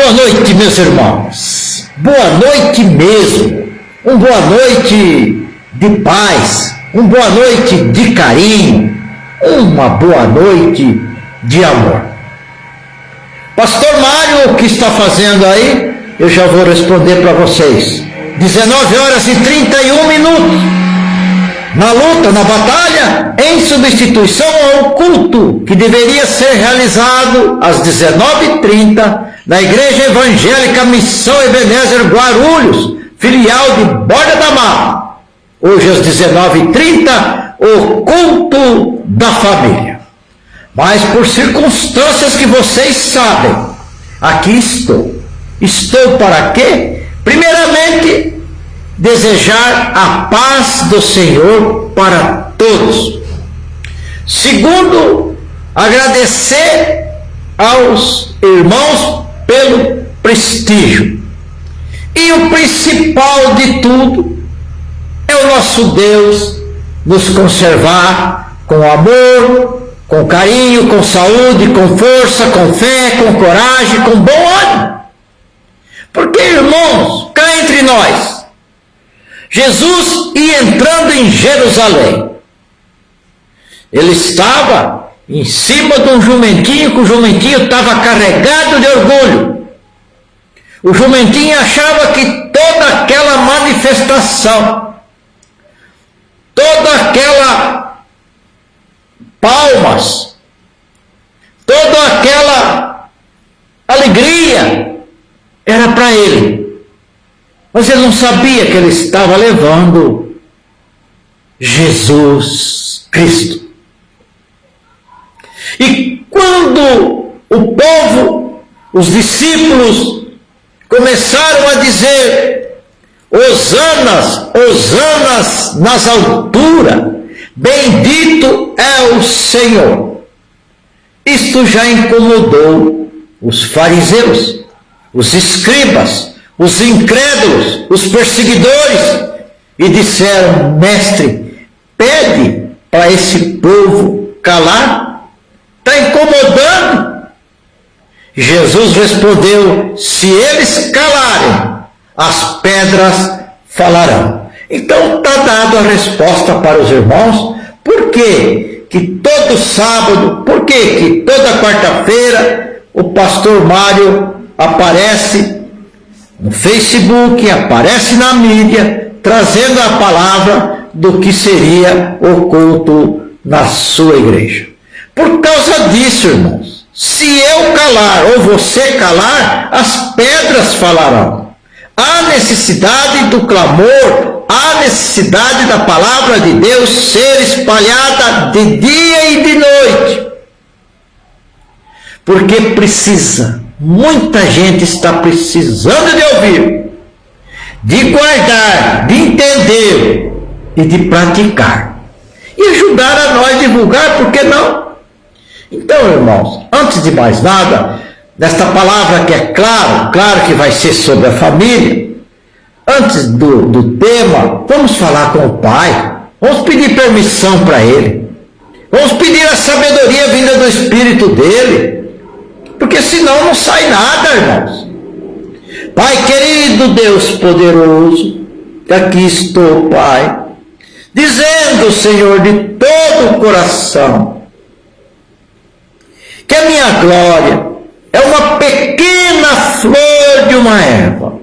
Boa noite, meus irmãos. Boa noite mesmo. Boa noite de paz. Boa noite de carinho. Uma boa noite de amor. Pastor Mário, o que está fazendo aí? Eu já vou responder para vocês. 19 horas e 31 minutos. Na luta, na batalha, em substituição ao culto que deveria ser realizado às 19h30 na Igreja Evangélica Missão Ebenezer Guarulhos, filial de Borda da Mata. Hoje às 19h30, o culto da família. Mas por circunstâncias que vocês sabem, aqui estou. Estou para quê? Primeiramente, desejar a paz do Senhor para todos. Segundo, agradecer aos irmãos pelo prestígio. E o principal de tudo é o nosso Deus nos conservar com amor, com carinho, com saúde, com força, com fé, com coragem, com bom ânimo. Porque, irmãos, cá entre nós, Jesus ia entrando em Jerusalém. Ele estava em cima de um jumentinho, que o jumentinho estava carregado de orgulho. O jumentinho achava que toda aquela manifestação, toda aquela palmas, toda aquela alegria era para ele. Mas ele não sabia que ele estava levando Jesus Cristo. E quando o povo, os discípulos, começaram a dizer: Hosanas, Hosanas nas alturas, bendito é o Senhor. Isto já incomodou os fariseus, os escribas, os incrédulos, os perseguidores, e disseram: Mestre, pede para esse povo calar. Está incomodando? Jesus respondeu: se eles calarem, as pedras falarão. Então está dada a resposta para os irmãos. Por quê? Que todo sábado, por quê? Que toda quarta-feira o pastor Mário aparece no Facebook, aparece na mídia, trazendo a palavra do que seria o culto na sua igreja. Por causa disso, irmãos, se eu calar ou você calar, as pedras falarão. Há necessidade do clamor, há necessidade da palavra de Deus ser espalhada de dia e de noite. Porque precisa, muita gente está precisando de ouvir, de guardar, de entender e de praticar. E ajudar a nós divulgar, por que não? Então, irmãos, antes de mais nada, desta palavra que é claro que vai ser sobre a família, antes do tema, vamos falar com o Pai, vamos pedir permissão para Ele, vamos pedir a sabedoria vinda do Espírito dEle, porque senão não sai nada, irmãos. Pai querido, Deus poderoso, aqui estou, Pai, dizendo, Senhor, de todo o coração, que a minha glória é uma pequena flor de uma erva,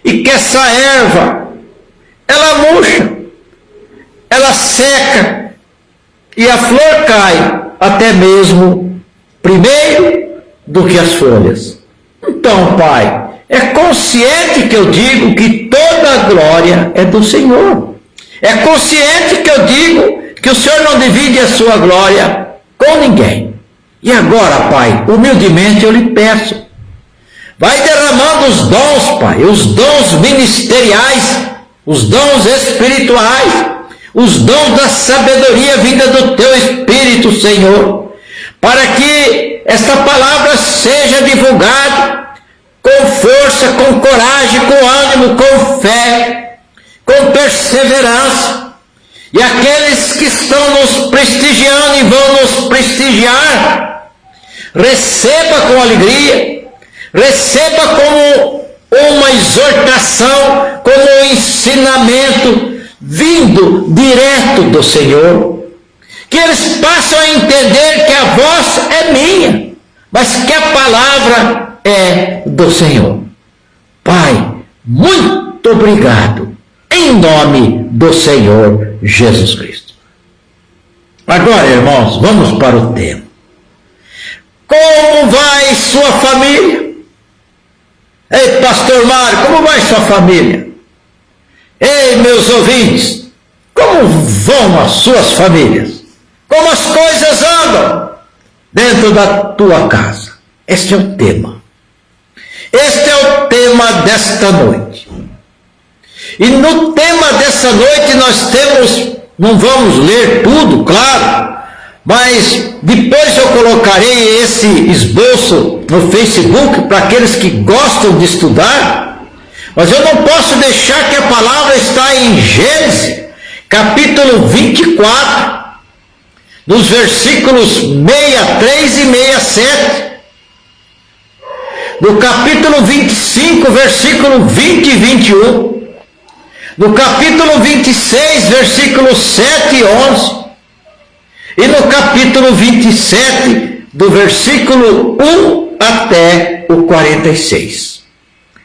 e que essa erva, ela murcha, ela seca, e a flor cai até mesmo primeiro do que as folhas. Então, Pai, é consciente que eu digo que toda a glória é do Senhor. É consciente que eu digo que o Senhor não divide a sua glória com ninguém. E agora, Pai, humildemente eu lhe peço, vai derramando os dons, Pai, os dons ministeriais, os dons espirituais, os dons da sabedoria vinda do Teu Espírito, Senhor, para que esta palavra seja divulgada com força, com coragem, com ânimo, com fé, com perseverança. E aqueles que estão nos prestigiando e vão nos prestigiar, receba com alegria, receba como uma exortação, como um ensinamento vindo direto do Senhor. Que eles passam a entender que a voz é minha, mas que a palavra é do Senhor. Pai, muito obrigado, em nome do Senhor Jesus Cristo. Agora, irmãos, vamos para o tema. Como vai sua família? Ei, pastor Mário, como vai sua família? Ei, meus ouvintes, como vão as suas famílias? Como as coisas andam dentro da tua casa? Este é o tema. Este é o tema desta noite. E no tema dessa noite nós temos, não vamos ler tudo, claro, mas depois eu colocarei esse esboço no Facebook para aqueles que gostam de estudar. Mas eu não posso deixar que a palavra está em Gênesis, capítulo 24, nos versículos 63 e 67. No capítulo 25, versículo 20 e 21. No capítulo 26, versículos 7 e 11. E no capítulo 27, do versículo 1 até o 46.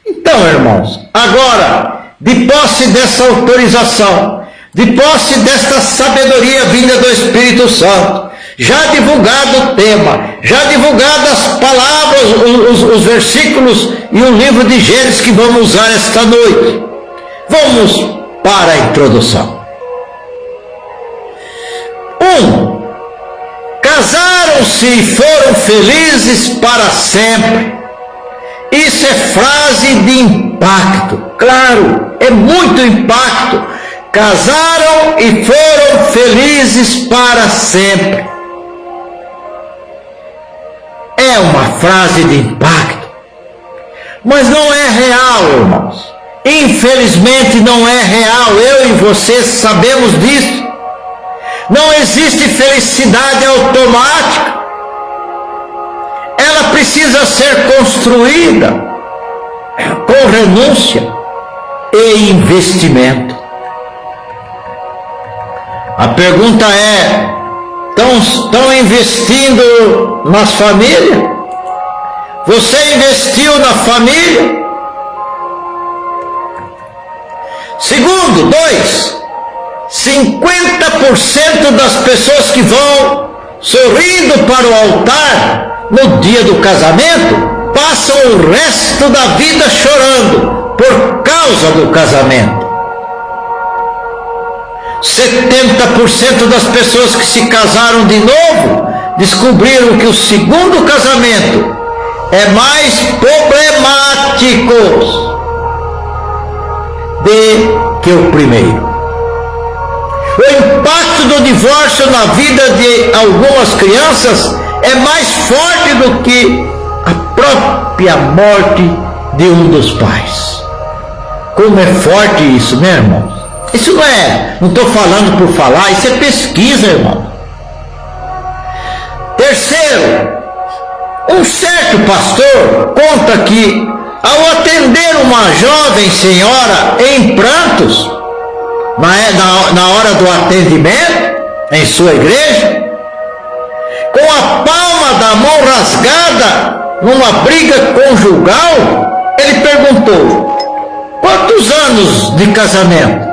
Então, irmãos, agora, de posse dessa autorização, de posse desta sabedoria vinda do Espírito Santo, já divulgado o tema, já divulgadas as palavras, os versículos e o livro de Gênesis que vamos usar esta noite, vamos para a introdução. 1. Casaram-se e foram felizes para sempre. Isso é frase de impacto. Claro, é muito impacto. Casaram e foram felizes para sempre. É uma frase de impacto. Mas não é real, irmãos. Infelizmente não é real. Eu e você sabemos disso. Não existe felicidade automática. Ela precisa ser construída com renúncia e investimento. A pergunta é: estão investindo nas famílias? Você investiu na família? Segundo, 2. 50% das pessoas que vão sorrindo para o altar no dia do casamento passam o resto da vida chorando por causa do casamento. 70% das pessoas que se casaram de novo descobriram que o segundo casamento é mais problemático do que o primeiro. O impacto do divórcio na vida de algumas crianças é mais forte do que a própria morte de um dos pais. Como é forte isso, né, irmãos? Isso não estou falando por falar, isso é pesquisa, irmão. Terceiro, um certo pastor conta que ao atender uma jovem senhora em prantos, na hora do atendimento, em sua igreja, com a palma da mão rasgada numa briga conjugal, ele perguntou: quantos anos de casamento?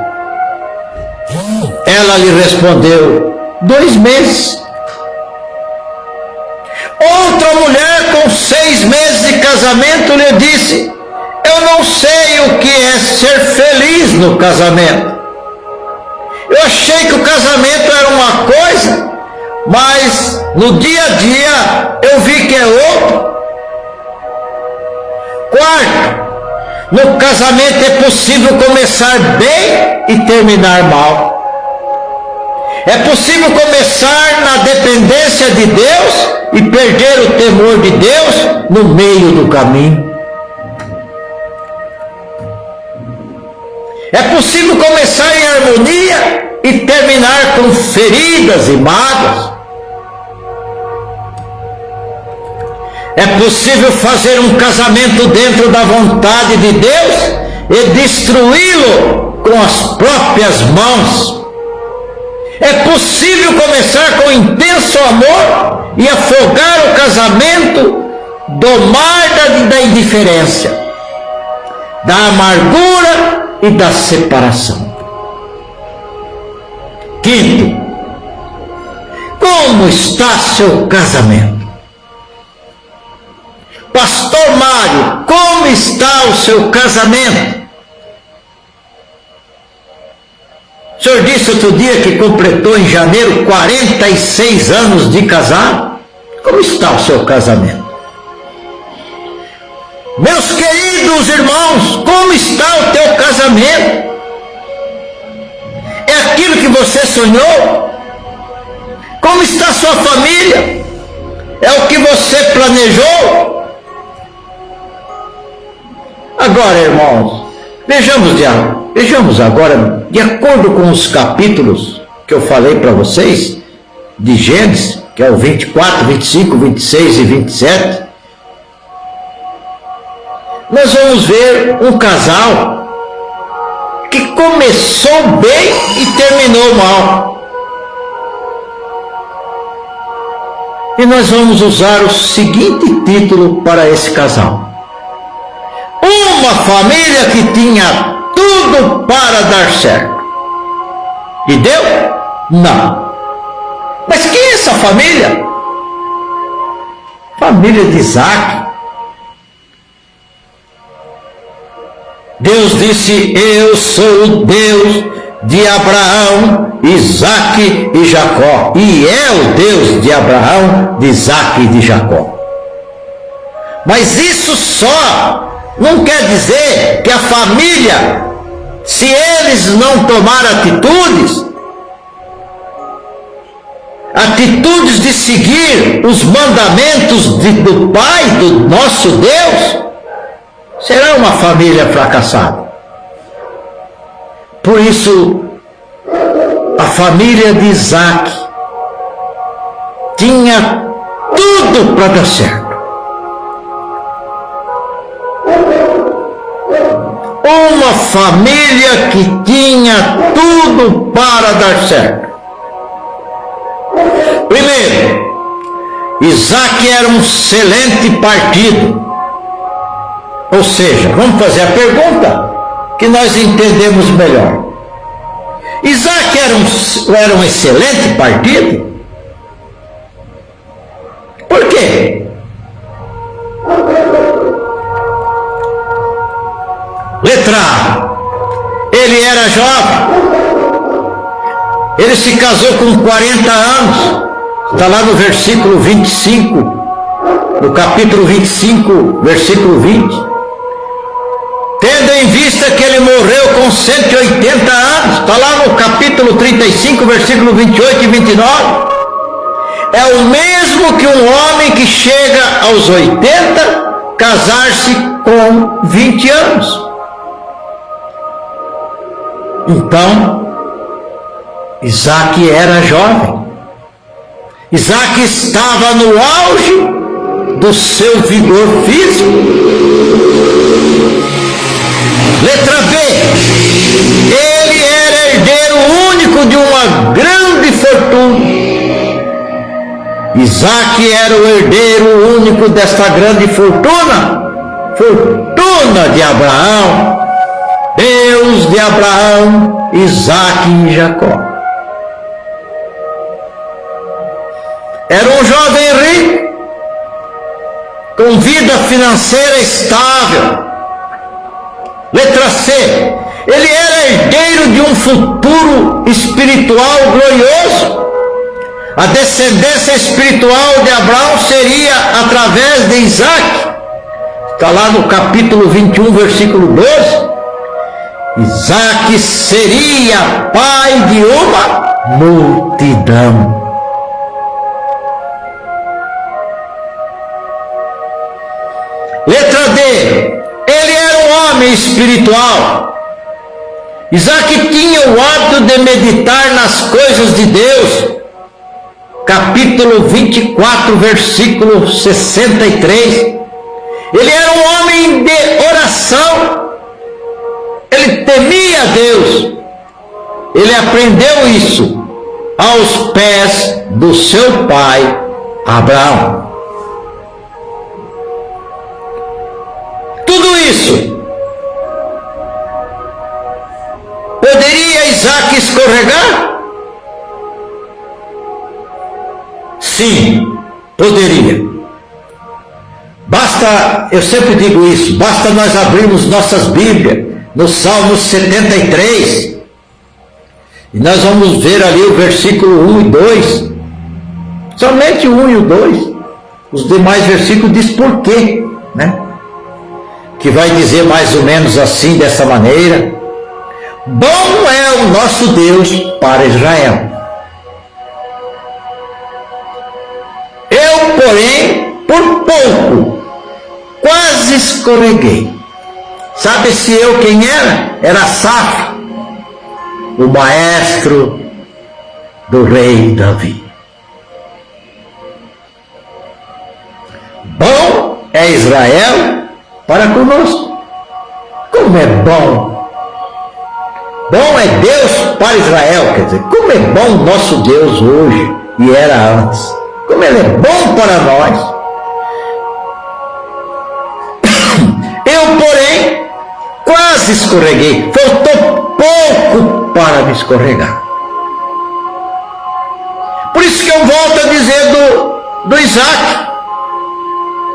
Ela lhe respondeu: 2 meses. Outra mulher com 6 meses de casamento lhe disse: eu não sei o que é ser feliz no casamento. Eu achei que o casamento era uma coisa, mas no dia a dia eu vi que é outro. Quarto, no casamento é possível começar bem e terminar mal. É possível começar na dependência de Deus e perder o temor de Deus no meio do caminho. É possível começar em harmonia e terminar com feridas e mágoas. É possível fazer um casamento dentro da vontade de Deus e destruí-lo com as próprias mãos. É possível começar com intenso amor e afogar o casamento do mar da indiferença, da amargura e da separação. Quinto, como está seu casamento? Pastor Mário, como está o seu casamento? O senhor disse outro dia que completou em janeiro 46 anos de casado. Como está o seu casamento? Meus queridos irmãos, como está o teu casamento? É aquilo que você sonhou? Como está a sua família? É o que você planejou? Agora, irmãos, vejamos agora, de acordo com os capítulos que eu falei para vocês, de Gênesis, que é o 24, 25, 26 e 27, nós vamos ver um casal que começou bem e terminou mal. E nós vamos usar o seguinte título para esse casal: uma família que tinha tudo para dar certo. E deu? Não. Mas quem é essa família? Família de Isaac. Deus disse: eu sou o Deus de Abraão, Isaque e Jacó. E é o Deus de Abraão, de Isaque e de Jacó. Mas isso só não quer dizer que a família, se eles não tomarem atitudes de seguir os mandamentos do Pai, do nosso Deus, será uma família fracassada. Por isso, a família de Isaac tinha tudo para dar certo. Uma família que tinha tudo para dar certo. Primeiro, Isaac era um excelente partido. Ou seja, vamos fazer a pergunta que nós entendemos melhor. Isaac era um excelente partido? Por quê? Letra A. Ele era jovem. Ele se casou com 40 anos. Está lá no versículo 25. No capítulo 25, versículo 20. Tendo em vista que ele morreu com 180 anos. Está lá no capítulo 35, versículo 28 e 29. É o mesmo que um homem que chega aos 80 casar-se com 20 anos. Então, Isaac era jovem. Isaac estava no auge do seu vigor físico. Letra B. Ele era herdeiro único de uma grande fortuna. Isaac era o herdeiro único desta grande fortuna. Fortuna de Abraão. Deus de Abraão, Isaque e Jacó. Era um jovem rico, com vida financeira estável. Letra C. Ele era herdeiro de um futuro espiritual glorioso. A descendência espiritual de Abraão seria através de Isaque. Está lá no capítulo 21, versículo 12. Isaac seria pai de uma multidão. Letra D. Ele era um homem espiritual. Isaac tinha o hábito de meditar nas coisas de Deus. capítulo 24, versículo 63. Ele era um homem de oração, ele temia a Deus, ele aprendeu isso aos pés do seu pai Abraão. Tudo isso poderia Isaac escorregar? Sim, poderia. Basta, eu sempre digo isso, basta nós abrirmos nossas Bíblias no Salmo 73 e nós vamos ver ali o versículo 1 e 2, somente o 1 e o 2, os demais versículos diz por quê, né? Que vai dizer mais ou menos assim, dessa maneira: bom é o nosso Deus para Israel. Eu, porém, por pouco, quase escorreguei. Sabe-se eu quem era? Era Asaf, o maestro do rei Davi. Bom é Israel para conosco. Como é bom! Bom é Deus para Israel, quer dizer, como é bom o nosso Deus hoje e era antes. Como ele é bom para nós. Eu, porém, quase escorreguei. Faltou pouco para me escorregar. Por isso que eu volto a dizer do Isaac.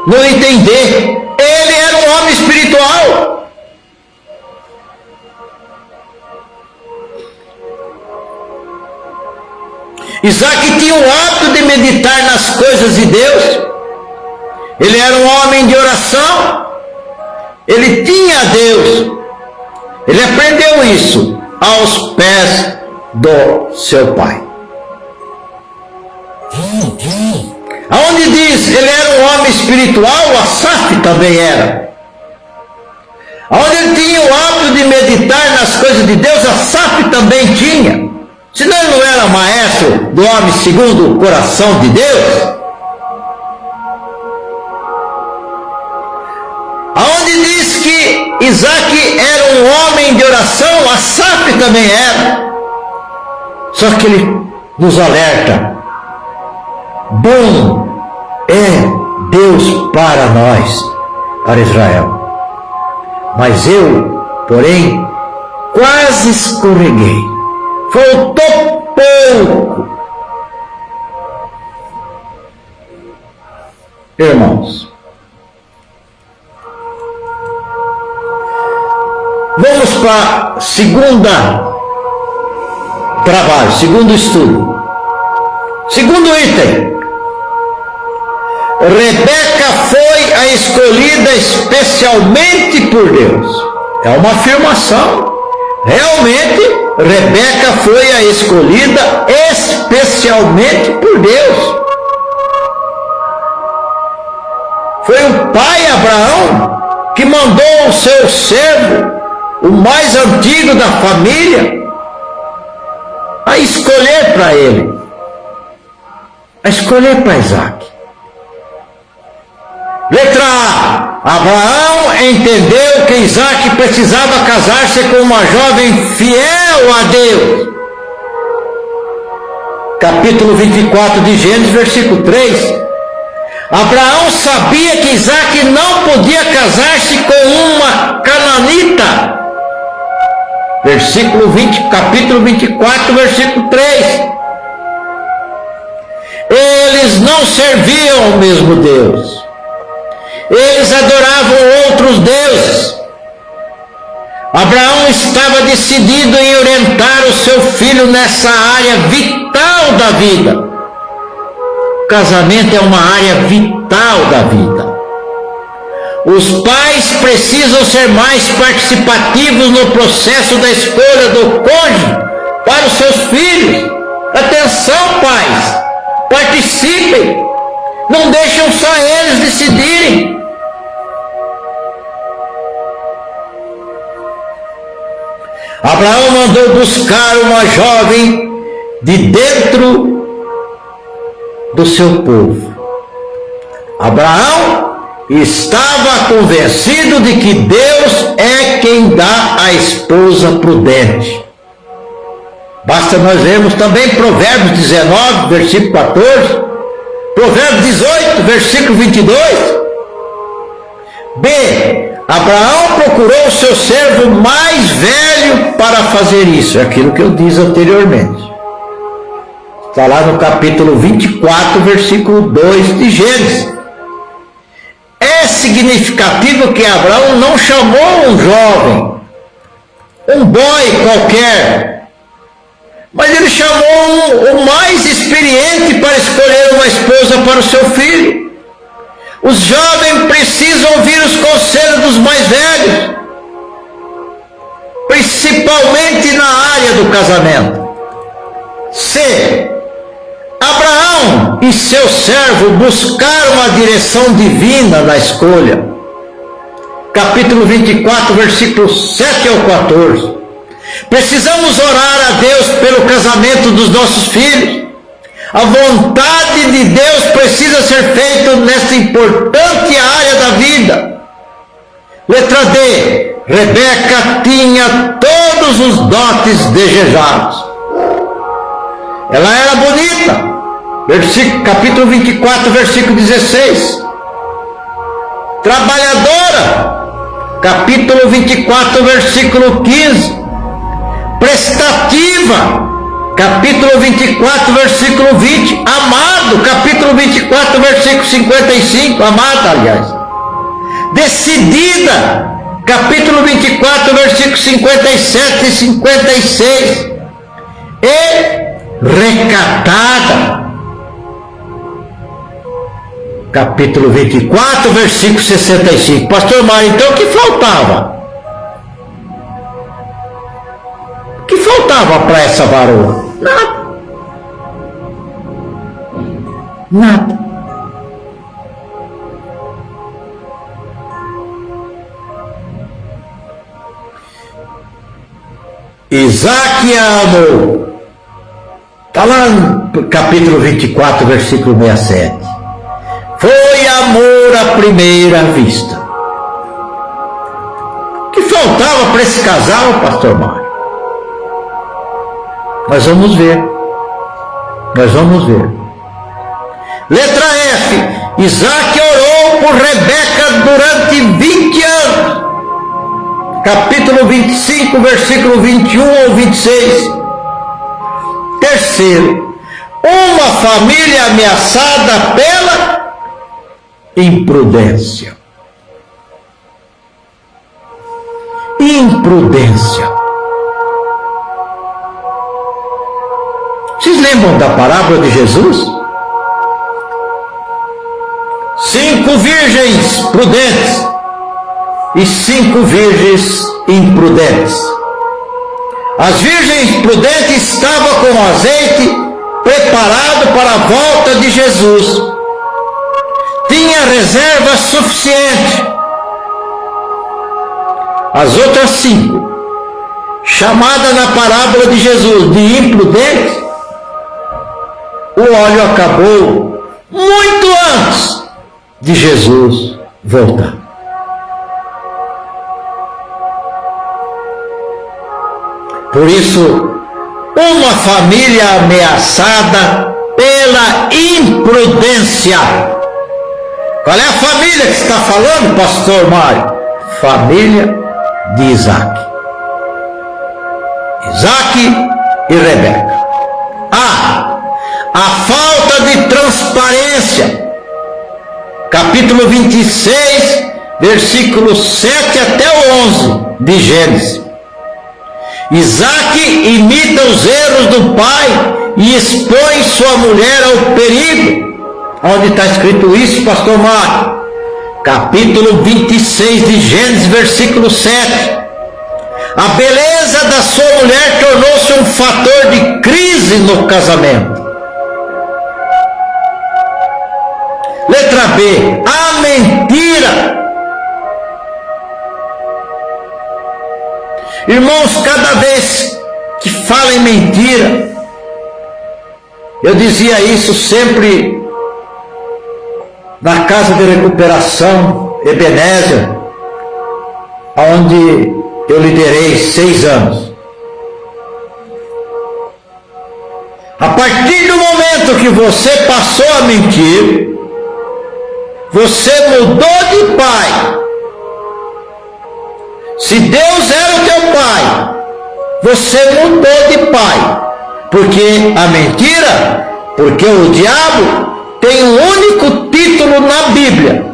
No entender, ele era um homem espiritual. Isaac tinha o hábito de meditar nas coisas de Deus. Ele era um homem de oração. Ele tinha Deus. Ele aprendeu isso aos pés do seu pai. Aonde diz ele era um homem espiritual, Asaf também era. Aonde ele tinha o hábito de meditar nas coisas de Deus, Asaf também tinha. Senão ele não era maestro do homem segundo o coração de Deus. Aonde diz que Isaac era um homem de oração, Asaf também era. Só que ele nos alerta: bom é Deus para nós, para Israel. Mas eu, porém, quase escorreguei. Faltou pouco. Irmãos, vamos para segunda trabalho, segundo estudo. Segundo item. Rebeca foi a escolhida especialmente por Deus. É uma afirmação. Realmente, Rebeca foi a escolhida especialmente por Deus. Foi o pai Abraão que mandou o seu servo, o mais antigo da família, a escolher para ele, a escolher para Isaac. Letra A. Abraão entendeu que Isaac precisava casar-se com uma jovem fiel a Deus. Capítulo 24 de Gênesis, versículo 3. Abraão sabia que Isaac não podia casar-se com uma cananita. Versículo 20, capítulo 24, versículo 3. Eles não serviam ao mesmo Deus. Eles adoravam outros deuses. Abraão estava decidido em orientar o seu filho nessa área vital da vida. O casamento é uma área vital da vida. Os pais precisam ser mais participativos no processo da escolha do cônjuge para os seus filhos. Atenção, pais, participem. Não deixam só eles decidirem. Abraão mandou buscar uma jovem de dentro do seu povo. Abraão estava convencido de que Deus é quem dá a esposa prudente. Basta nós lermos também Provérbios 19, versículo 14, Provérbios 18, versículo 22. B. Abraão procurou o seu servo mais velho para fazer isso. É aquilo que eu disse anteriormente. Está lá no capítulo 24, versículo 2 de Gênesis. É significativo que Abraão não chamou um jovem, um boy qualquer, mas ele chamou o mais experiente para escolher uma esposa para o seu filho. Os jovens precisam ouvir os conselhos dos mais velhos, principalmente na área do casamento. C. Abraão e seu servo buscaram a direção divina na escolha. Capítulo 24, versículos 7 ao 14. Precisamos orar a Deus pelo casamento dos nossos filhos. A vontade de Deus precisa ser feita nesta importante área da vida. Letra D. Rebeca tinha todos os dotes desejados. Ela era bonita. Capítulo 24, versículo 16. Trabalhadora. Capítulo 24, versículo 15. Prestativa. Capítulo 24, versículo 20. Amado. Capítulo 24, versículo 55. Amada, aliás. Decidida. Capítulo 24, versículo 57 e 56. E recatada. Capítulo 24, versículo 65. Pastor Mário, então o que faltava? O que faltava para essa varoa? Nada. Nada. Isaac a amou. Está lá no capítulo 24, versículo 67. Foi amor à primeira vista. O que faltava para esse casal, pastor Mário? Nós vamos ver. Nós vamos ver. Letra F. Isaac orou por Rebeca durante 20 anos. Capítulo 25, versículo 21 ao 26. Terceiro. Uma família ameaçada pela imprudência. Imprudência. Vocês lembram da parábola de Jesus? 5 virgens prudentes e 5 virgens imprudentes. As virgens prudentes estavam com o azeite preparado para a volta de Jesus. Tinha reserva suficiente. As outras 5, chamadas na parábola de Jesus de imprudentes, o óleo acabou muito antes de Jesus voltar. Por isso, uma família ameaçada pela imprudência. Qual é a família que está falando, pastor Mário? Família de Isaac. Isaac e Rebeca. A falta de transparência. Capítulo 26, versículos 7 até o 11 de Gênesis. Isaac imita os erros do pai e expõe sua mulher ao perigo. Onde está escrito isso, pastor Mário? Capítulo 26 de Gênesis, versículo 7. A beleza da sua mulher tornou-se um fator de crise no casamento. Letra B. A mentira. Irmãos, cada vez que fala em mentira, eu dizia isso sempre na casa de recuperação Ebenezer, onde eu liderei 6 anos. A partir do momento que você passou a mentir, você mudou de pai. Se Deus era o teu pai, você mudou de pai. Porque a mentira, porque o diabo tem um único título na Bíblia: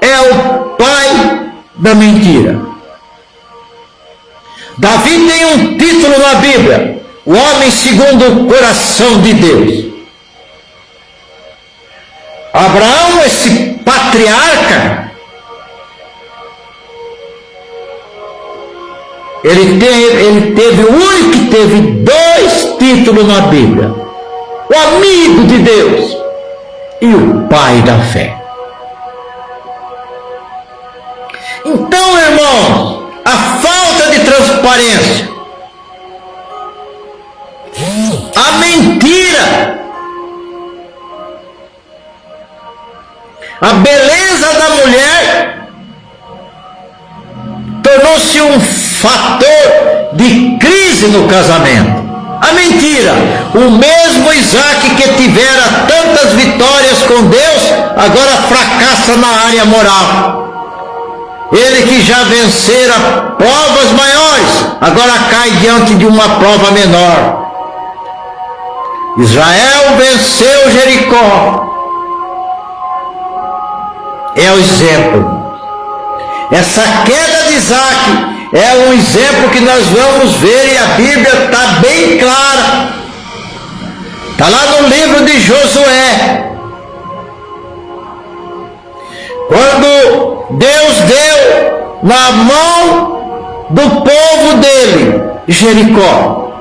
é o pai da mentira. Davi tem um título na Bíblia: o homem segundo o coração de Deus. Abraão, esse patriarca, ele teve o único que teve 2 títulos na Bíblia: o amigo de Deus e o pai da fé. Então, irmãos, a falta de transparência, a mentira, a beleza da mulher tornou-se um fator de crise no casamento. A mentira, o mesmo Isaac que tivera tantas vitórias com Deus, agora fracassa na área moral. Ele que já vencera provas maiores, agora cai diante de uma prova menor. Israel venceu Jericó. É o exemplo. Essa queda de Isaac é um exemplo que nós vamos ver, e a Bíblia está bem clara. Está lá no livro de Josué. Quando Deus deu na mão do povo dele Jericó,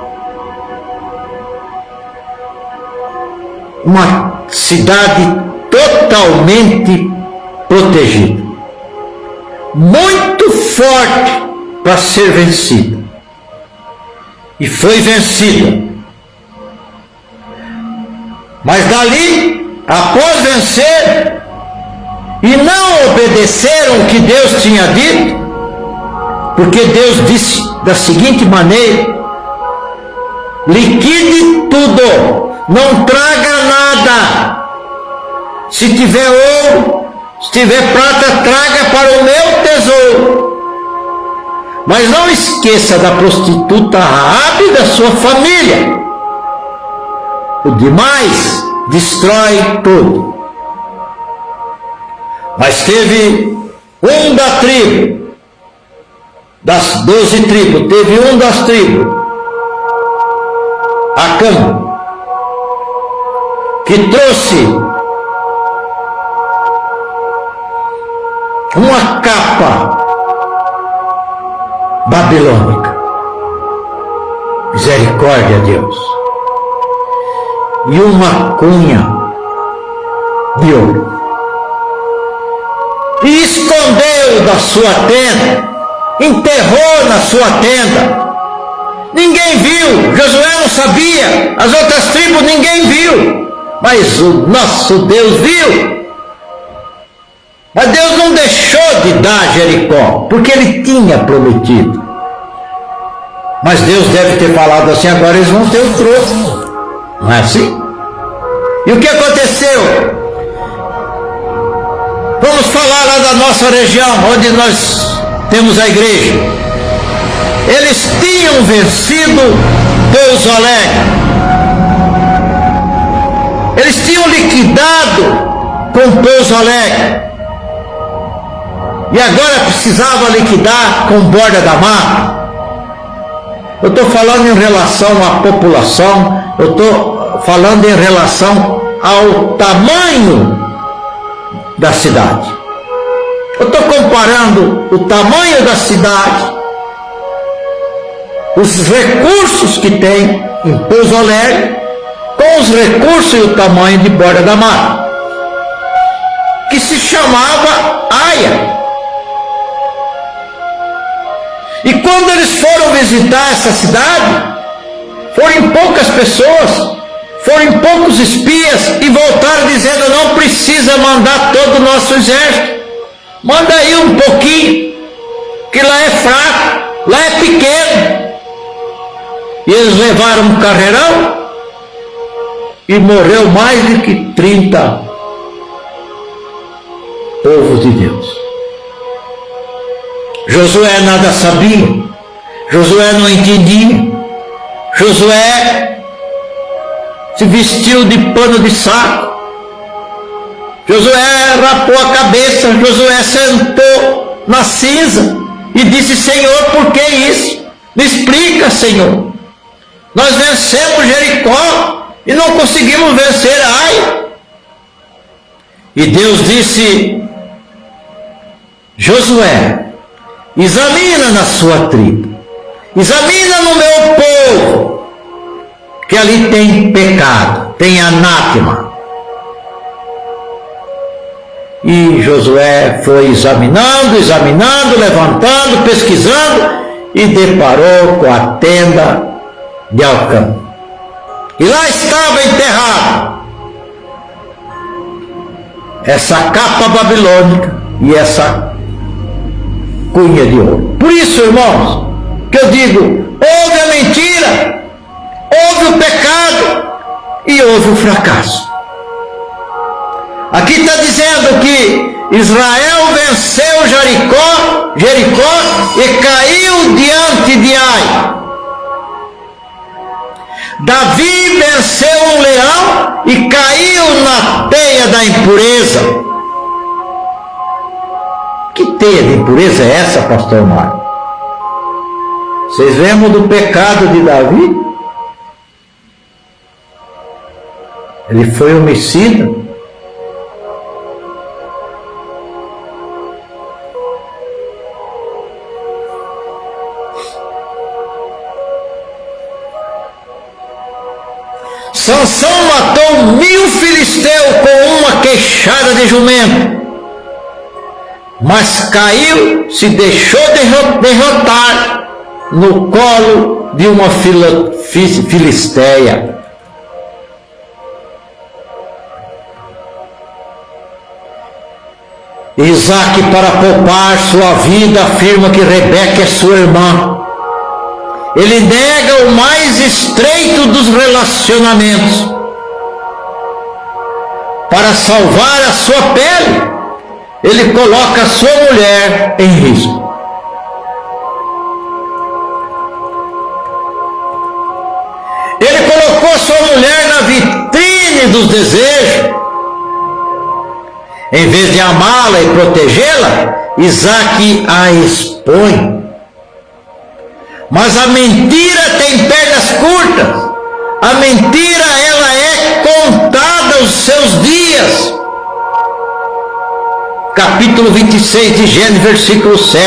uma cidade totalmente protegida, muito forte para ser vencida, e foi vencida. Mas dali, após vencer e não obedeceram o que Deus tinha dito, porque Deus disse da seguinte maneira: liquide tudo, não traga nada. Se tiver ouro, se tiver prata, traga para o meu tesouro. Mas não esqueça da prostituta Raabe e da sua família. O demais destrói tudo. Mas teve um da tribo, das 12 tribos, teve um das tribos, Acã, que trouxe uma capa babilônica. Misericórdia a Deus. E uma cunha de ouro. E escondeu da sua tenda, enterrou na sua tenda. Ninguém viu, Josué não sabia, as outras tribos ninguém viu, mas o nosso Deus viu. Mas Deus não deixou de dar Jericó, porque Ele tinha prometido. Mas Deus deve ter falado assim: agora eles vão ter o trono. Não é assim? E o que aconteceu? Vamos falar lá da nossa região, onde nós temos a igreja. Eles tinham vencido Pouso Alegre. Eles tinham liquidado com Pouso Alegre. E agora precisava liquidar com Borda da Mata. Eu estou falando em relação à população, eu estou falando em relação ao tamanho da cidade. Eu estou comparando o tamanho da cidade, os recursos que tem em Pouso Alegre, com os recursos e o tamanho de Borda da Mata, que se chamava Aia. E quando eles foram visitar essa cidade, foram poucas pessoas, foram poucos espias e voltaram dizendo: não precisa mandar todo o nosso exército, manda aí um pouquinho, que lá é fraco, lá é pequeno. E eles levaram um carreirão e morreu mais de que 30 povos de Deus. Josué nada sabia, Josué não entendia, Josué se vestiu de pano de saco, Josué rapou a cabeça, Josué sentou na cinza e disse: Senhor, por que isso? Me explica, Senhor. Nós vencemos Jericó e não conseguimos vencer Ai. E Deus disse: Josué, examina na sua tribo, examina no meu povo, que ali tem pecado, tem anátema. E Josué foi examinando, levantando, pesquisando, e deparou com a tenda de Alcã. E lá estava enterrado essa capa babilônica e essa cunha de ouro. Por isso, irmãos, que eu digo: houve a mentira, houve o pecado e houve o fracasso. Aqui está dizendo que Israel venceu Jericó e caiu diante de Ai. Davi venceu um leão e caiu na teia da impureza. Que teia de impureza é essa, pastor Mário? Vocês lembram do pecado de Davi? Ele foi homicida. Sansão matou 1000 filisteus com uma queixada de jumento, mas caiu, se deixou derrotar no colo de uma filisteia. Isaac, para poupar sua vida, afirma que Rebeca é sua irmã. Ele nega o mais estreito dos relacionamentos para salvar a sua pele. Ele coloca a sua mulher em risco. Ele colocou sua mulher na vitrine dos desejos. Em vez de amá-la e protegê-la, Isaac a expõe. Mas a mentira tem pernas curtas. A mentira, ela é contada os seus dias. Capítulo 26 de Gênesis, versículo 7.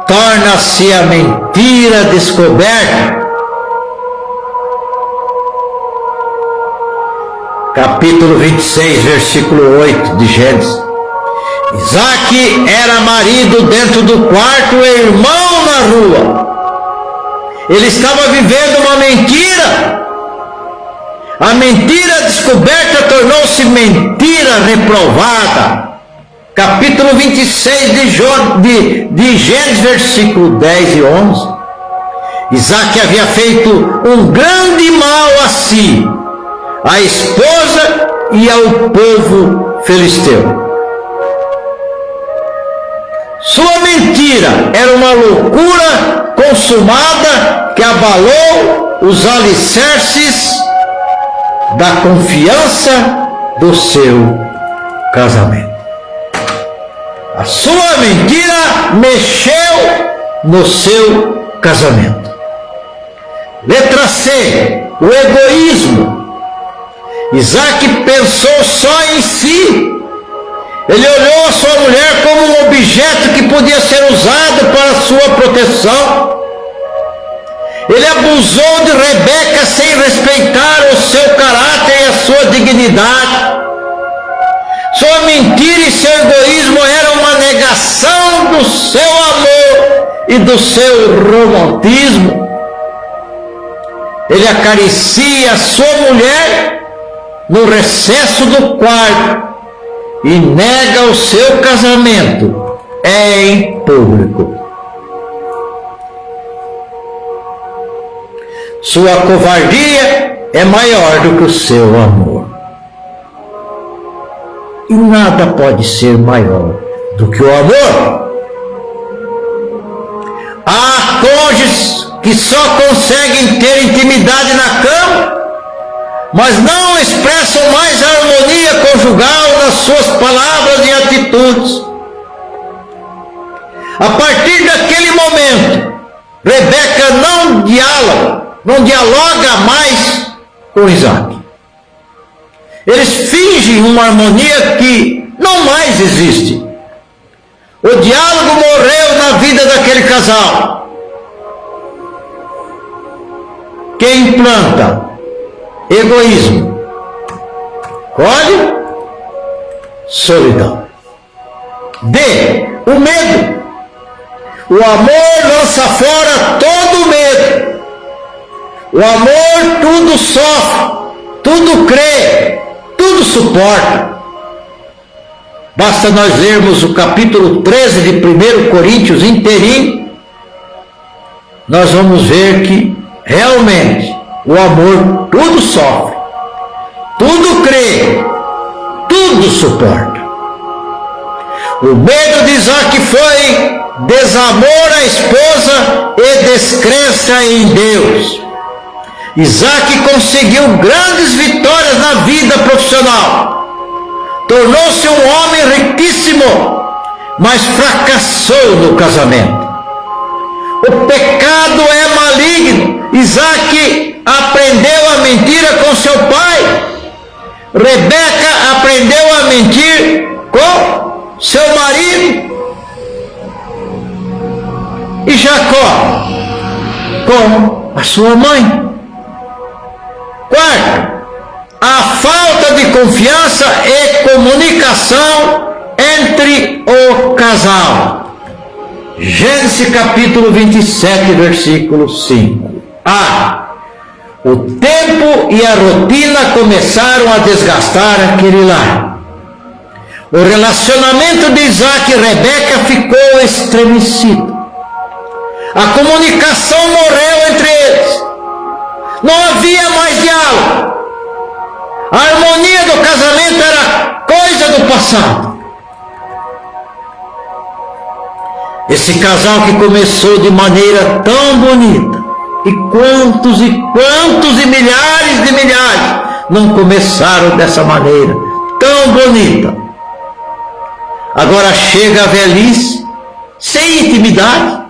Torna-se a mentira descoberta. Capítulo 26, versículo 8 de Gênesis. Isaac era marido dentro do quarto e irmão na rua. Ele estava vivendo uma mentira. A mentira descoberta tornou-se mentira reprovada. Capítulo 26 de Gênesis, versículo 10 e 11. Isaac havia feito um grande mal a si, à esposa e ao povo filisteu. Sua mentira era uma loucura consumada que abalou os alicerces da confiança do seu casamento. A sua mentira mexeu no seu casamento. Letra C, o egoísmo. Isaac pensou só em si. Ele olhou a sua mulher como um objeto que podia ser usado para a sua proteção. Ele abusou de Rebeca sem respeitar o seu caráter e a sua dignidade. Sua mentira e seu egoísmo eram uma negação do seu amor e do seu romantismo. ele acaricia a sua mulher no recesso do quarto e nega o seu casamento em público. Sua covardia é maior do que o seu amor. E nada pode ser maior do que o amor. Há cônjuges que só conseguem ter intimidade na cama, mas não expressam mais a harmonia conjugal nas suas palavras e atitudes. A partir daquele momento, Rebeca não dialoga mais com Isaac. Eles fingem uma harmonia que não mais existe. O diálogo morreu na vida daquele casal. Quem planta egoísmo colhe solidão. D. O medo. O amor lança fora todo o medo. O amor tudo sofre, tudo crê, tudo suporta. Basta nós lermos o capítulo 13 de 1 Coríntios inteirinho, nós vamos ver que realmente o amor tudo sofre, tudo crê, tudo suporta. O medo de Isaac foi desamor à esposa e descrença em Deus. Isaac conseguiu grandes vitórias na vida profissional. Tornou-se um homem riquíssimo, mas fracassou no casamento. O pecado é maligno. Isaac aprendeu a mentira com seu pai. Rebeca aprendeu a mentir com seu marido. E Jacó com a sua mãe. Quarto, a falta de confiança e comunicação entre o casal. Gênesis capítulo 27, versículo 5. A. O tempo e a rotina começaram a desgastar aquele lar. O relacionamento de Isaac e Rebeca ficou estremecido. A comunicação morreu entre eles. Não havia mais diálogo. A harmonia do casamento era coisa do passado. Esse casal que começou de maneira tão bonita, e quantos e milhares de milhares não começaram dessa maneira tão bonita. Agora chega a velhice, sem intimidade,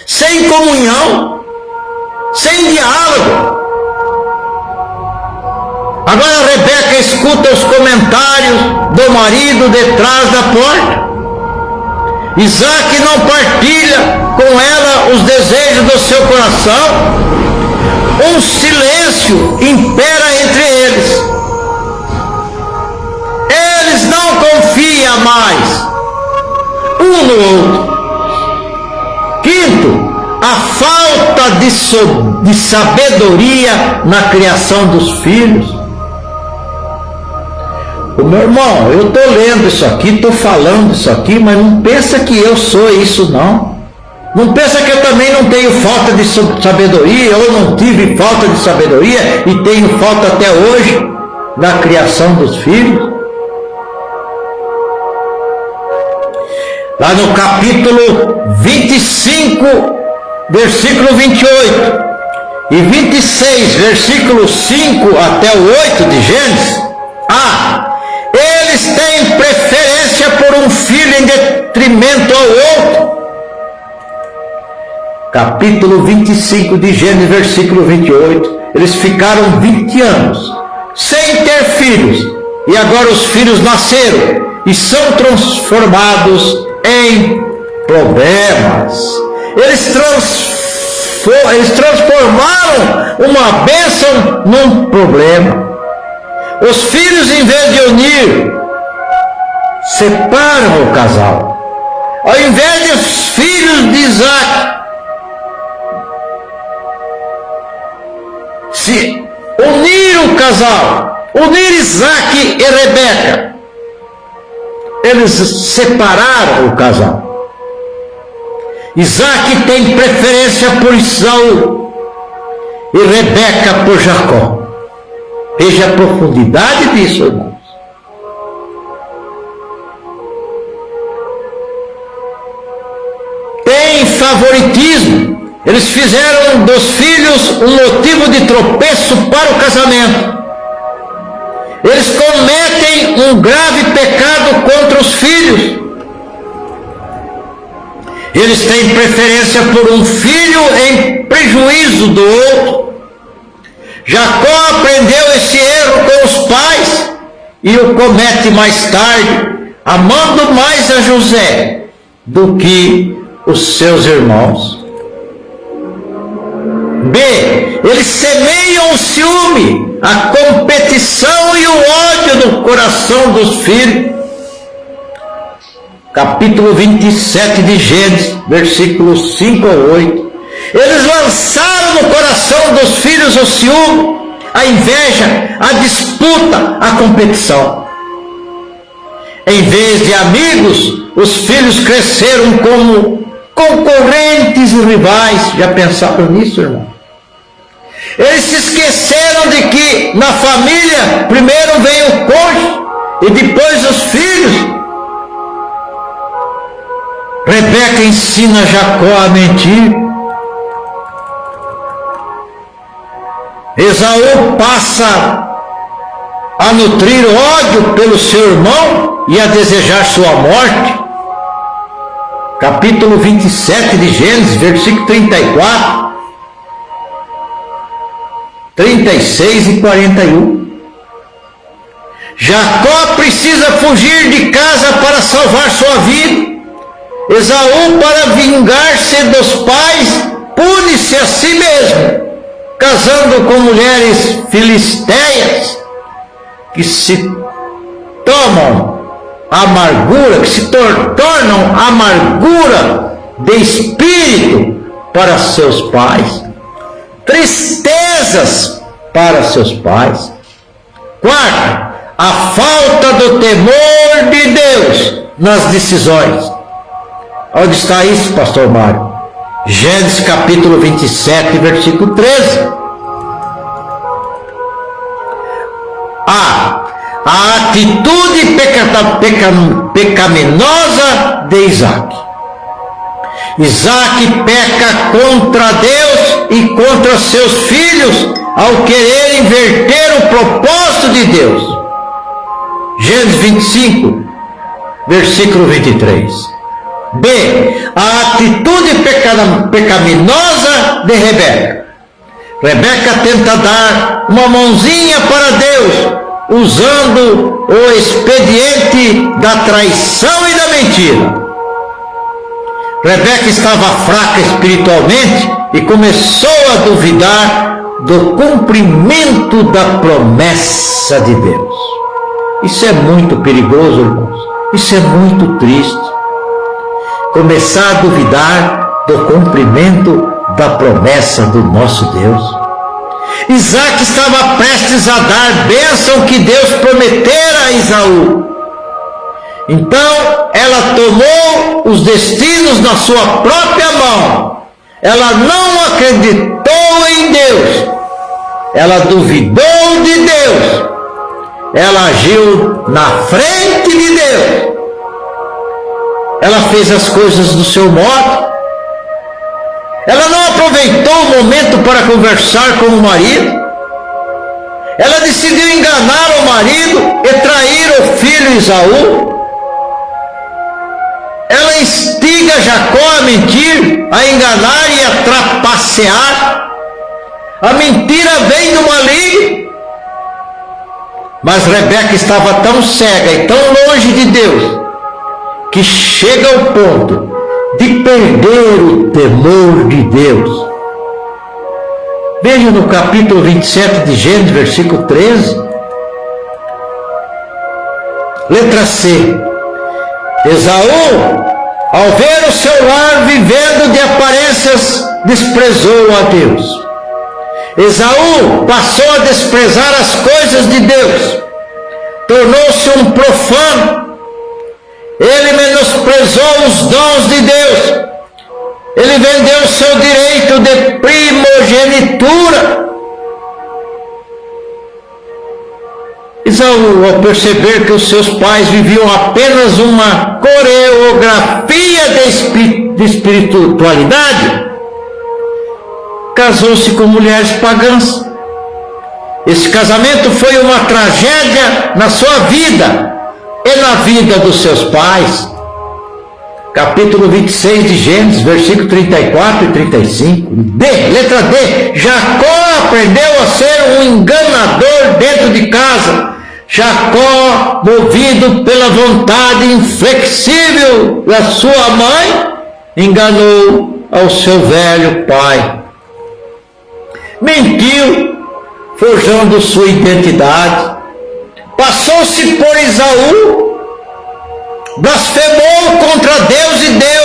sem comunhão, sem diálogo. Agora Rebeca escuta os comentários do marido detrás da porta. Isaac não partilha com ela os desejos do seu coração. Um silêncio impera entre eles. Eles não confiam mais um no outro. Quinto, a falta de sabedoria na criação dos filhos. Ô, meu irmão, eu estou lendo isso aqui, estou falando isso aqui, mas não pensa que eu sou isso, não. Não pensa que eu também não tenho falta de sabedoria, ou não tive falta de sabedoria e tenho falta até hoje na criação dos filhos. Lá no capítulo 25, versículo 28 e 26, versículo 5 até o 8 de Gênesis, eles têm preferência por um filho em detrimento ao outro. Capítulo 25 de Gênesis, versículo 28, eles ficaram 20 anos sem ter filhos, e agora os filhos nasceram e são transformados em problemas. Eles transformaram uma bênção num problema. Os filhos, em vez de unir, separam o casal. Ao invés de os filhos de Isaac se unir o casal, unir Isaac e Rebeca. Eles separaram o casal. Isaac tem preferência por Esaú e Rebeca por Jacó. Veja a profundidade disso, irmãos. Tem favoritismo. Eles fizeram dos filhos um motivo de tropeço para o casamento. Eles cometem um grave pecado contra os filhos. Eles têm preferência por um filho em prejuízo do outro. Jacó aprendeu esse erro com os pais e o comete mais tarde, amando mais a José do que os seus irmãos. B. Eles semeiam o ciúme, a competição e o ódio no coração dos filhos. Capítulo 27 de Gênesis, versículos 5 a 8. Eles lançaram no coração dos filhos o ciúme, a inveja, a disputa, a competição. Em vez de amigos, os filhos cresceram como concorrentes e rivais. Já pensaram nisso, irmão? Eles se esqueceram de que na família primeiro vem o cônjuge e depois os filhos. Rebeca ensina Jacó a mentir. Esaú passa a nutrir ódio pelo seu irmão e a desejar sua morte. Capítulo 27 de Gênesis, versículo 34, 36 e 41. Jacó precisa fugir de casa para salvar sua vida. Esaú, para vingar-se dos pais, pune-se a si mesmo, casando com mulheres filisteias que se tornam amargura de espírito para seus pais, tristezas para seus pais. Quarto, a falta do temor de Deus nas decisões. Onde está isso, pastor Mário? Gênesis capítulo 27, versículo 13. A atitude pecaminosa de Isaac. Isaac peca contra Deus e contra seus filhos ao querer inverter o propósito de Deus. Gênesis 25, versículo 23. B. A atitude pecaminosa de Rebeca. Rebeca tenta dar uma mãozinha para Deus, usando o expediente da traição e da mentira. Rebeca estava fraca espiritualmente e começou a duvidar do cumprimento da promessa de Deus. Isso é muito perigoso, irmãos. Isso é muito triste. Começar a duvidar do cumprimento da promessa do nosso Deus. Isaac estava prestes a dar bênção que Deus prometera a Esaú. Então, ela tomou os destinos na sua própria mão. Ela não acreditou em Deus. Ela duvidou de Deus. Ela agiu na frente de Deus. Ela fez as coisas do seu modo. Ela não aproveitou o momento para conversar com o marido. Ela decidiu enganar o marido e trair o filho Esaú. Ela instiga Jacó a mentir, a enganar e a trapacear. A mentira vem do maligno. Mas Rebeca estava tão cega e tão longe de Deus, que chega ao ponto de perder o temor de Deus. Veja no capítulo 27 de Gênesis, versículo 13. Letra C. Esaú, ao ver o seu lar vivendo de aparências, desprezou a Deus. Esaú passou a desprezar as coisas de Deus, tornou-se um profano, ele menosprezou os dons de Deus, ele vendeu seu direito de primogenitura. Esaú, ao perceber que os seus pais viviam apenas uma coreografia de espiritualidade, casou-se com mulheres pagãs. Esse casamento foi uma tragédia na sua vida e na vida dos seus pais. Capítulo 26 de Gênesis, versículo 34 e 35. Letra D. Jacó aprendeu a ser um enganador dentro de casa. Jacó, movido pela vontade inflexível da sua mãe, enganou ao seu velho pai. Mentiu, forjando sua identidade. Passou-se por Esaú, blasfemou contra Deus e deu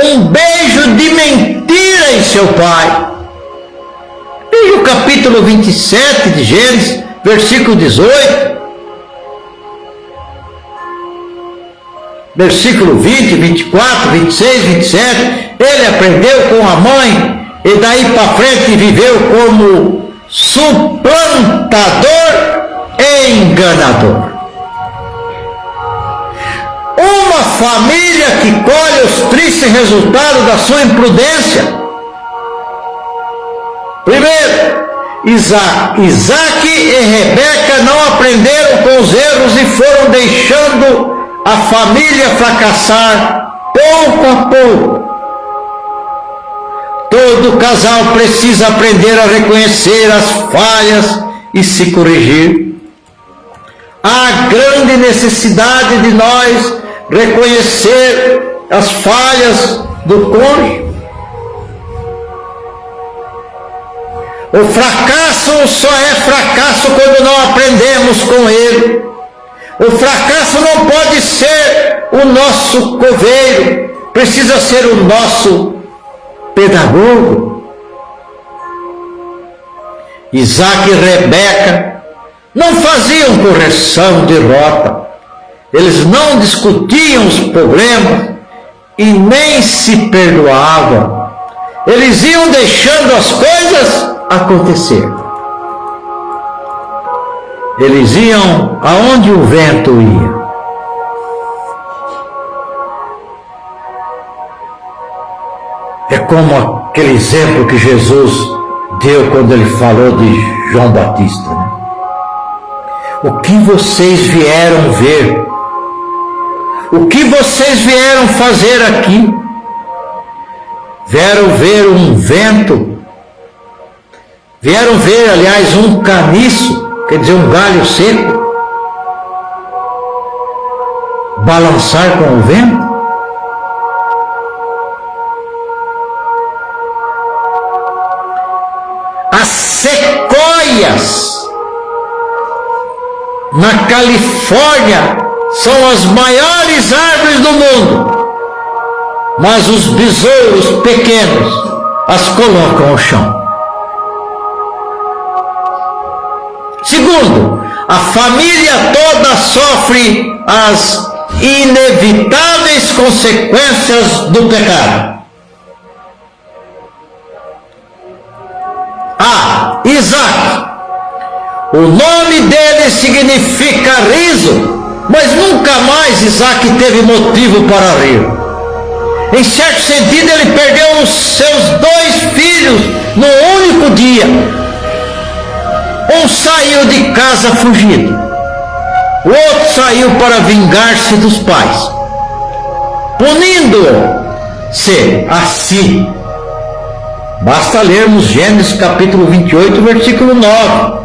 um beijo de mentira em seu pai. Veja o capítulo 27 de Gênesis, versículo 18, versículo 20, 24, 26, 27, ele aprendeu com a mãe e daí para frente viveu como suplantador e enganador. Uma família que colhe os tristes resultados da sua imprudência. Primeiro, Isaac e Rebeca não aprenderam com os erros e foram deixando a família fracassar pouco a pouco. Todo casal precisa aprender a reconhecer as falhas e se corrigir. Há grande necessidade de nós reconhecer as falhas do cônjuge. O fracasso só é fracasso quando não aprendemos com ele. O fracasso não pode ser o nosso coveiro, precisa ser o nosso pedagogo. Isaac e Rebeca não faziam correção de rota, eles não discutiam os problemas e nem se perdoavam. Eles iam deixando as coisas acontecer. Eles iam aonde o vento ia. É como aquele exemplo que Jesus deu quando ele falou de João Batista, né? O que vocês vieram ver? O que vocês vieram fazer aqui? Vieram ver um vento? Vieram ver, aliás, um caniço, quer dizer, um galho seco, balançar com o vento? As sequoias na Califórnia são as maiores árvores do mundo, mas os besouros pequenos as colocam ao chão. Segundo, a família toda sofre as inevitáveis consequências do pecado. Isaac, o nome dele significa riso, mas nunca mais Isaac teve motivo para rir. Em certo sentido, ele perdeu os seus 2 filhos num único dia. Um saiu de casa fugido, o outro saiu para vingar-se dos pais, punindo-se a si. Basta lermos Gênesis capítulo 28, versículo 9.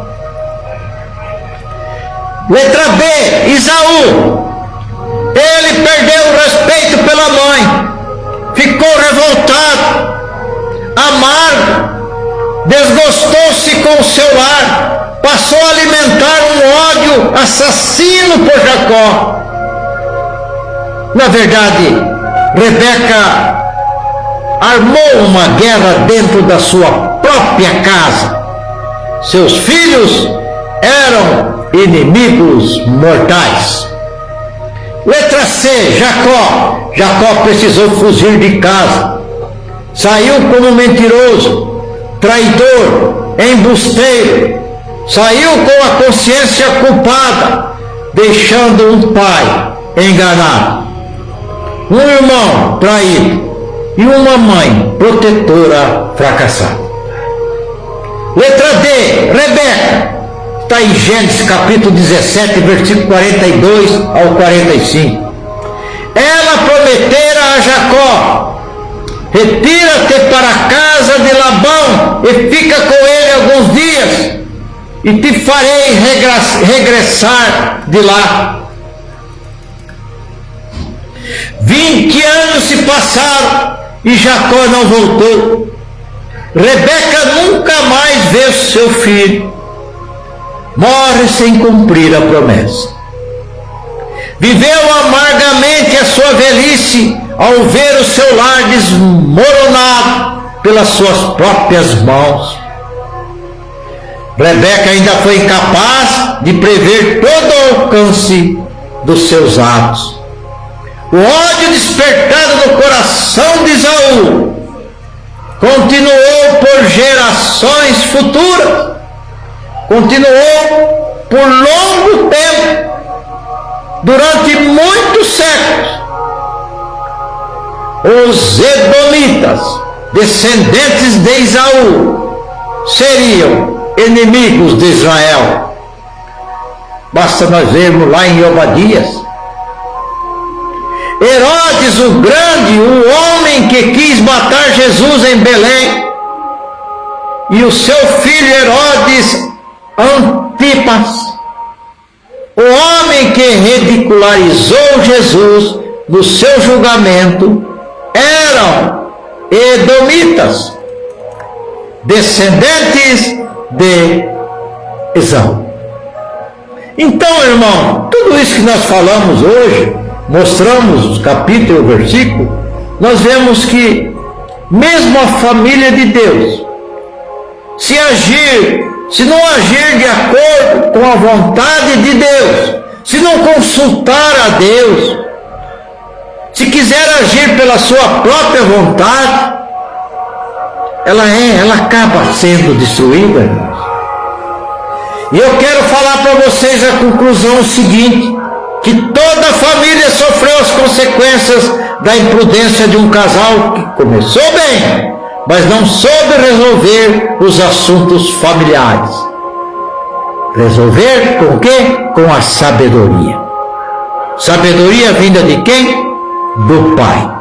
Letra B, Esaú. Ele perdeu o respeito pela mãe, ficou revoltado, amargo, desgostou-se com o seu lar, passou a alimentar um ódio assassino por Jacó. Na verdade, Rebeca armou uma guerra dentro da sua própria casa. Seus filhos eram inimigos mortais. Letra C, Jacó. Jacó precisou fugir de casa. Saiu como mentiroso, traidor, embusteiro. Saiu com a consciência culpada, deixando um pai enganado, um irmão traído e uma mãe protetora fracassada. Letra D, Rebeca. Está em Gênesis capítulo 17, versículo 42 ao 45. Ela prometera a Jacó: retira-te para a casa de Labão e fica com ele alguns dias, e te farei regressar de lá. 20 anos se passaram e Jacó não voltou. Rebeca nunca mais vê seu filho. Morre sem cumprir a promessa. Viveu amargamente a sua velhice ao ver o seu lar desmoronado pelas suas próprias mãos. Rebeca ainda foi incapaz de prever todo o alcance dos seus atos. O ódio despertado no coração de Esaú continuou por gerações futuras, continuou por longo tempo, durante muitos séculos. Os edomitas, descendentes de Esaú, seriam inimigos de Israel. Basta nós vermos lá em Obadias. Herodes o Grande, o homem que quis matar Jesus em Belém, e o seu filho Herodes Antipas, o homem que ridicularizou Jesus no seu julgamento, eram edomitas, descendentes de Esaú. Então, irmão, tudo isso que nós falamos hoje, mostramos os capítulos e o versículo, nós vemos que mesmo a família de Deus, se não agir de acordo com a vontade de Deus, se não consultar a Deus, se quiser agir pela sua própria vontade, ela acaba sendo destruída, irmãos. E eu quero falar para vocês a conclusão seguinte: que toda a família sofreu as consequências da imprudência de um casal que começou bem, mas não soube resolver os assuntos familiares. Resolver com o quê? Com a sabedoria. Sabedoria vinda de quem? Do Pai.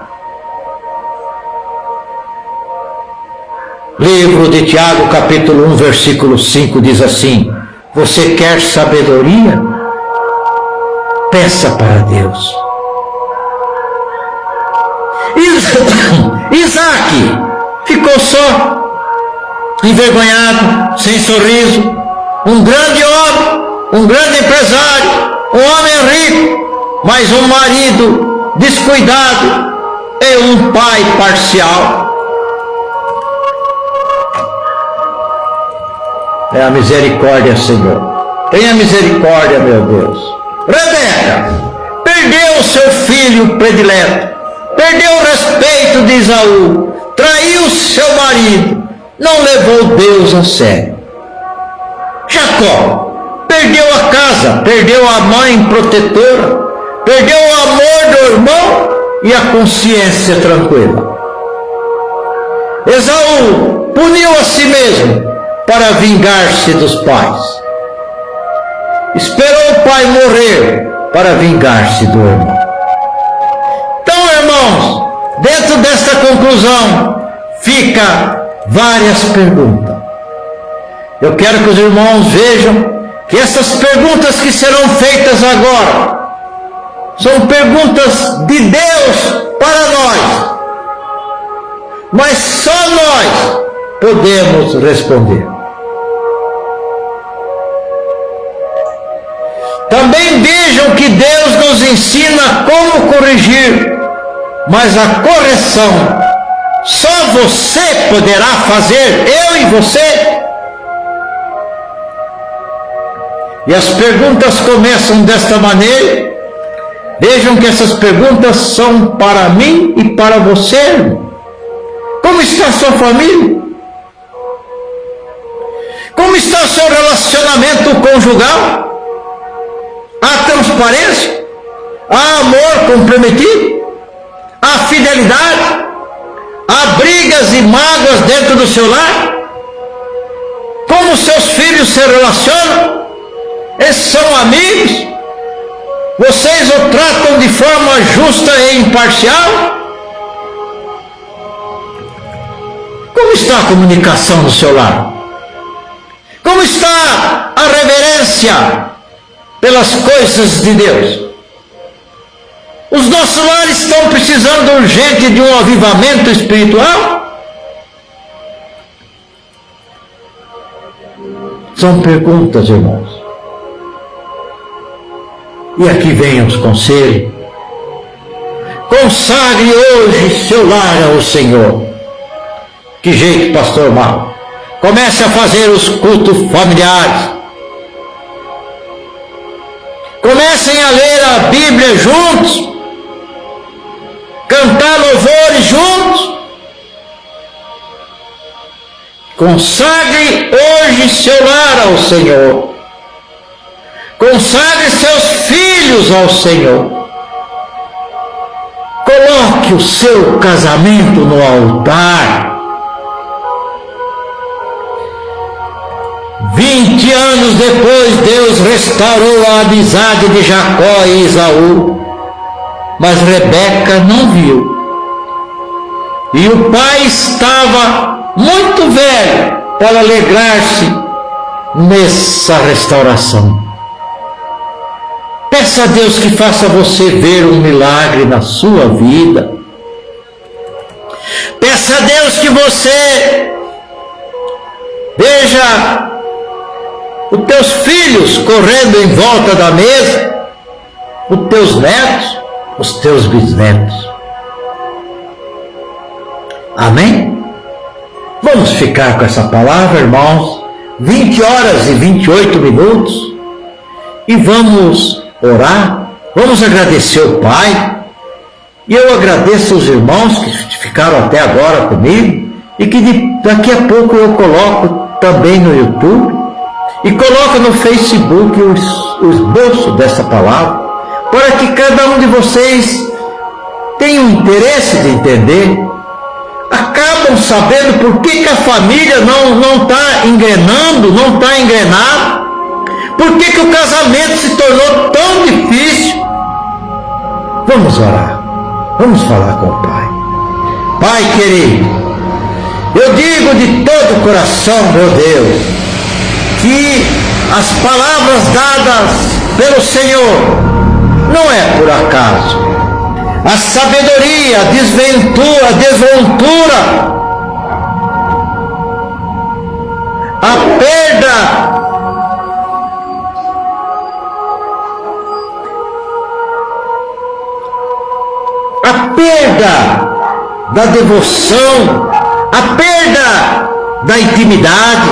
Livro de Tiago, capítulo 1, versículo 5, diz assim: você quer sabedoria? Peça para Deus. Isaac ficou só, envergonhado, sem sorriso. Um grande homem, um grande empresário, um homem rico, mas um marido descuidado e um pai parcial. É a misericórdia, Senhor. Tenha misericórdia, meu Deus. Rebeca perdeu seu filho predileto, perdeu o respeito de Esaú, traiu seu marido, não levou Deus a sério. Jacó perdeu a casa, perdeu a mãe protetora, perdeu o amor do irmão e a consciência tranquila. Esaú puniu a si mesmo para vingar-se dos pais. Esperou o pai morrer para vingar-se do irmão. Então, irmãos, dentro desta conclusão fica várias perguntas. Eu quero que os irmãos vejam que essas perguntas que serão feitas agora são perguntas de Deus para nós, mas só nós podemos responder. Também vejam que Deus nos ensina como corrigir, mas a correção Só você poderá fazer, eu e você. E as perguntas começam desta maneira. Vejam que essas perguntas são para mim e para você. Como está a sua família? Como está o seu relacionamento conjugal? Há transparência? Há amor comprometido? Há fidelidade? Há brigas e mágoas dentro do seu lar? Como seus filhos se relacionam? Eles são amigos? Vocês o tratam de forma justa e imparcial? Como está a comunicação no seu lar? Como está a reverência pelas coisas de Deus? Os nossos lares estão precisando urgente de um avivamento espiritual? São perguntas, irmãos. E aqui vem os conselhos. Consagre hoje seu lar ao Senhor. Que jeito, pastor Mauro? Comece a fazer os cultos familiares. Comecem a ler a Bíblia juntos. Cantar louvores juntos. Consagre hoje seu lar ao Senhor. Consagre seus filhos ao Senhor. Coloque o seu casamento no altar. 20 anos depois, Deus restaurou a amizade de Jacó e Esaú, mas Rebeca não viu. E o pai estava muito velho para alegrar-se nessa restauração. Peça a Deus que faça você ver um milagre na sua vida. Peça a Deus que você veja os teus filhos correndo em volta da mesa, os teus netos, os teus bisnetos. Amém? Vamos ficar com essa palavra, irmãos, 20 horas e 28 minutos, e vamos orar, vamos agradecer o Pai, e eu agradeço os irmãos que ficaram até agora comigo, e que daqui a pouco eu coloco também no YouTube, e coloco no Facebook o esboço dessa palavra, para que cada um de vocês tenha um interesse de entender, acabam sabendo por que a família não está engrenando, não está engrenado, por que o casamento se tornou tão difícil. Vamos orar, vamos falar com o Pai. Pai querido, eu digo de todo o coração, meu Deus, que as palavras dadas pelo Senhor não é por acaso. A sabedoria, a desventura, a desventura, a perda, da devoção, a perda da intimidade,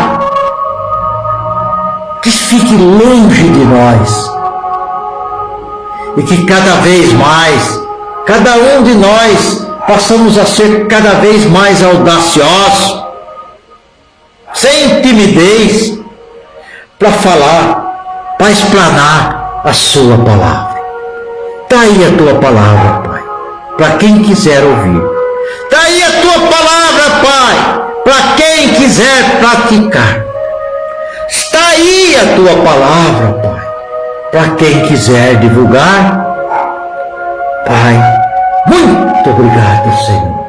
que fique longe de nós, e que cada vez mais, cada um de nós, passamos a ser cada vez mais audaciosos, sem timidez, para falar, para explanar a sua palavra. Está aí a tua palavra, Pai, para quem quiser ouvir. Está aí a tua palavra, Pai, para quem quiser praticar. Está aí a tua palavra, Pai, para quem quiser divulgar. Pai, muito obrigado, Senhor.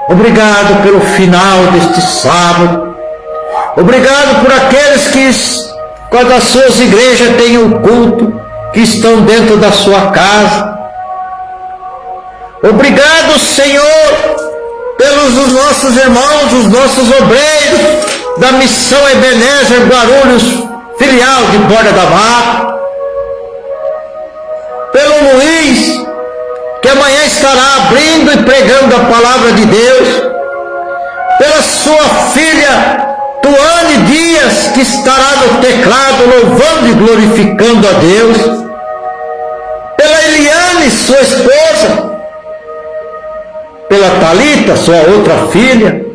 Obrigado pelo final deste sábado. Obrigado por aqueles que, quando as suas igrejas têm o culto, que estão dentro da sua casa. Obrigado, Senhor, pelos nossos irmãos, os nossos obreiros da Missão Ebenezer Guarulhos, filial de Borda da Mata. Pelo Luiz, que amanhã estará abrindo e pregando a palavra de Deus. pela sua filha Tuane Dias, que estará no teclado louvando e glorificando a Deus, pela Eliane, sua esposa, pela Thalita, sua outra filha,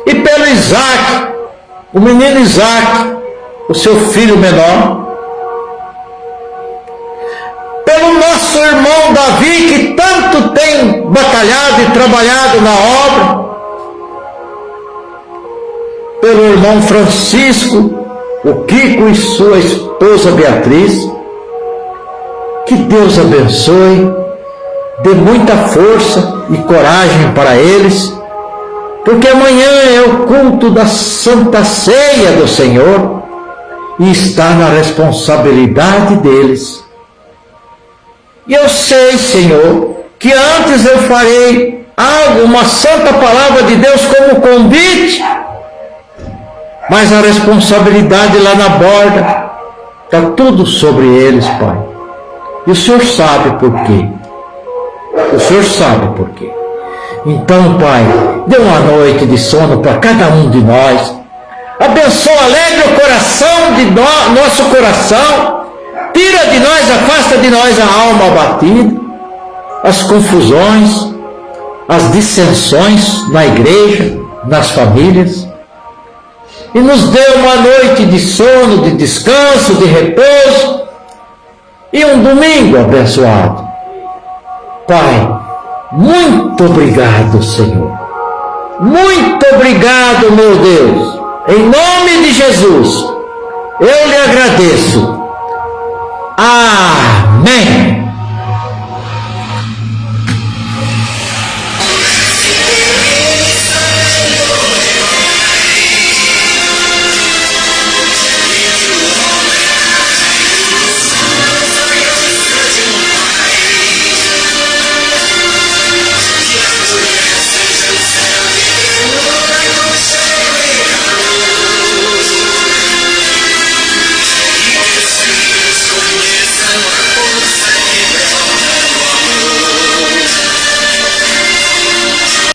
e pelo Isaac, o menino Isaac, o seu filho menor, pelo nosso irmão Davi, que tanto tem batalhado e trabalhado na obra, pelo irmão Francisco, o Kiko e sua esposa Beatriz. Que Deus abençoe, dê muita força e coragem para eles, porque amanhã é o culto da Santa Ceia do Senhor e está na responsabilidade deles. E eu sei, Senhor, que antes eu farei algo, uma santa palavra de Deus como convite, mas a responsabilidade lá na borda está tudo sobre eles, Pai. E o Senhor sabe por quê. O Senhor sabe por quê. Então, Pai, dê uma noite de sono para cada um de nós. Abençoa, alegre o coração de nosso coração. Tira de nós, afasta de nós a alma abatida, as confusões, as dissensões na igreja, nas famílias. E nos dê uma noite de sono, de descanso, de repouso e um domingo abençoado. Pai, muito obrigado, Senhor. Muito obrigado, meu Deus. Em nome de Jesus, eu lhe agradeço.